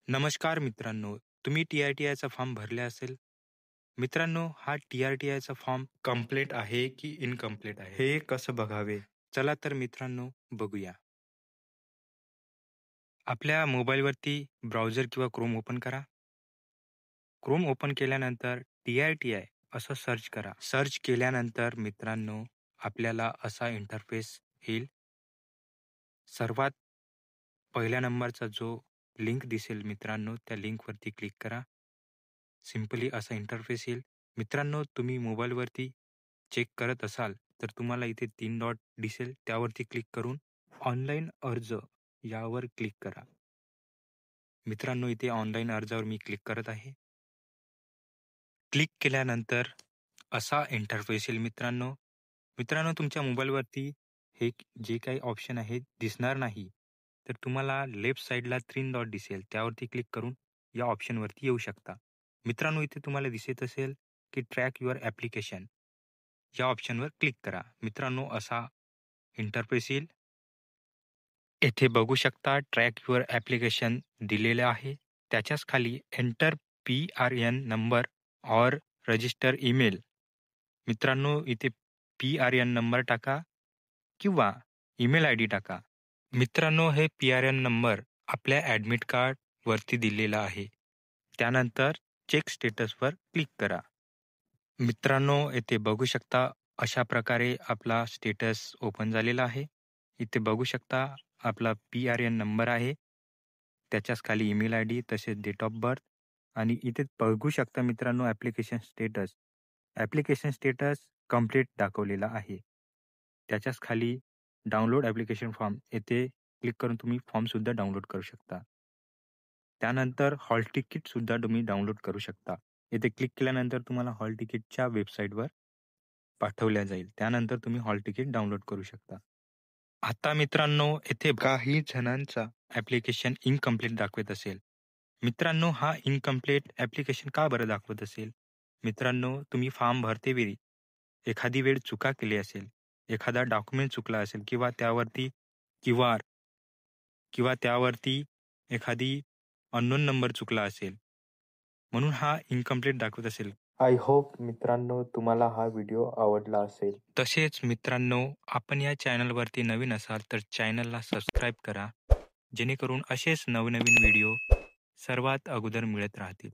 नमस्कार मित्रांनो, तुम्ही टी-आर-टी-आयचा फॉर्म भरला असेल. मित्रांनो, हा टी-आर-टी-आयचा फॉर्म कंप्लीट आहे की इनकम्प्लीट आहे, हे कसं बघावे? चला तर मित्रांनो बघूया. आपल्या मोबाईलवरती ब्राउझर किंवा क्रोम ओपन करा. क्रोम ओपन केल्यानंतर टी-आर-टी-आय असं सर्च करा. सर्च केल्यानंतर मित्रांनो, आपल्याला असा इंटरफेस येईल. सर्वात पहिल्या नंबरचा जो लिंक दिसेल मित्रांनो, त्या लिंकवरती क्लिक करा. सिंपली असा इंटरफेस येईल. मित्रांनो, तुम्ही मोबाईलवरती चेक करत असाल, तर तुम्हाला इथे 3 डॉट दिसेल. त्यावरती क्लिक करून ऑनलाईन अर्ज यावर क्लिक करा. मित्रांनो, इथे ऑनलाईन अर्जावर मी क्लिक करत आहे. क्लिक केल्यानंतर असा इंटरफेस येईल मित्रांनो. मित्रांनो, तुमच्या मोबाईलवरती हे जे काही ऑप्शन आहे दिसणार नाही. तर तुम्हाला लेफ्ट साइडला 3 डॉट दिसेल. त्यावरती क्लिक करून या ऑप्शनवरती येऊ शकता. मित्रांनो, इथे तुम्हाला दिसत असेल की ट्रॅक युअर ॲप्लिकेशन या ऑप्शनवर क्लिक करा. मित्रांनो, असा इंटरफेस येईल. येथे बघू शकता ट्रॅक युअर ॲप्लिकेशन दिलेले आहे. त्याच्याच खाली enter P-R-N number or register email. मित्रांनो, इथे पी-आर-एन नंबर टाका किंवा ईमेल आयडी टाका. मित्रांनो, हे पी-आर-एन नंबर आपल्या ॲडमिट कार्डवरती दिलेला आहे. त्यानंतर चेक स्टेटसवर क्लिक करा. मित्रांनो, येथे बघू शकता अशा प्रकारे आपला स्टेटस ओपन झालेला आहे. इथे बघू शकता आपला पी-आर-एन नंबर आहे. त्याच्याच खाली ईमेल आयडी तसेच डेट ऑफ बर्थ आणि इथे बघू शकता मित्रांनो application status. Application status complete दाखवलेला आहे. त्याच्याच खाली डाउनलोड ॲप्लिकेशन फॉर्म येथे क्लिक करून तुम्ही फॉर्मसुद्धा डाउनलोड करू शकता. त्यानंतर हॉल तिकीटसुद्धा तुम्ही डाउनलोड करू शकता. येथे क्लिक केल्यानंतर तुम्हाला हॉल तिकीटच्या वेबसाईटवर पाठवल्या जाईल. त्यानंतर तुम्ही हॉल तिकीट डाउनलोड करू शकता. आता मित्रांनो, येथे काही जणांचा ॲप्लिकेशन इनकम्प्लीट दाखवत असेल. मित्रांनो, हा इनकम्प्लीट ॲप्लिकेशन का बरं दाखवत असेल? मित्रांनो, तुम्ही फॉर्म भरतेवेळी एखादी वेळ चुका केली असेल, एखादा डॉक्युमेंट चुकला असेल क्यू-आर किंवा त्यावरती एखादी अननोन नंबर चुकला असेल, म्हणून हा इन्कम्प्लीट दाखवत असेल. आय होप मित्रांनो तुम्हाला हा व्हिडिओ आवडला असेल. तसेच मित्रांनो, आपण या चॅनलवरती नवीन असाल तर चॅनलला सबस्क्राईब करा, जेणेकरून असेच नवनवीन व्हिडिओ सर्वात अगोदर मिळत राहतील.